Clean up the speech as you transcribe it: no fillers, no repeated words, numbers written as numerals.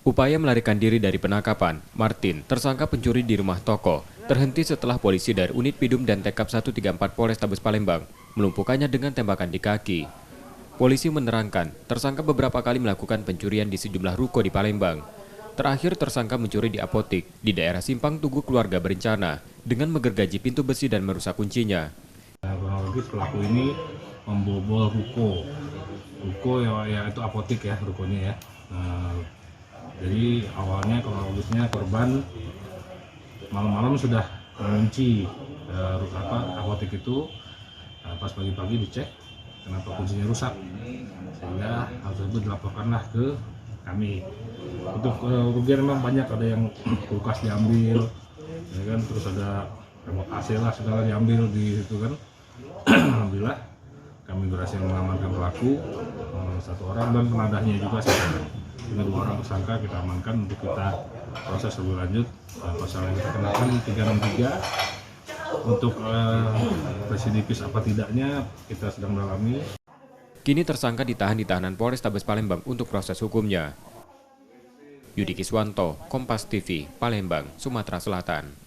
Upaya melarikan diri dari penangkapan, Martin, tersangka pencuri di rumah toko, terhenti setelah polisi dari Unit Pidum dan Tekap 134 Polrestabes Palembang melumpuhkannya dengan tembakan di kaki. Polisi menerangkan, tersangka beberapa kali melakukan pencurian di sejumlah ruko di Palembang. Terakhir, tersangka mencuri di apotik di daerah Simpang Tugu Keluarga Berencana dengan menggergaji pintu besi dan merusak kuncinya. Kronologis pelaku ini membobol ruko ya itu apotik ya rukonya ya. Jadi awalnya kronologisnya korban malam-malam sudah mengunci apotik itu. Pas pagi-pagi dicek kenapa kuncinya rusak, sehingga hal tersebut dilaporkanlah ke kami. Untuk kerugian memang banyak, ada yang kulkas diambil, ya kan, terus ada remote AC lah segala diambil di situ kan. Alhamdulillah kami berhasil mengamankan pelaku satu orang dan penadahnya juga dengan 2 orang tersangka kita amankan untuk kita proses lebih lanjut. Pasal yang kita kenakan 363 untuk residivis apa tidaknya kita sedang dalami. Kini tersangka ditahan di tahanan Polrestabes Palembang untuk proses hukumnya. Yudi Kiswanto, Kompas TV, Palembang, Sumatera Selatan.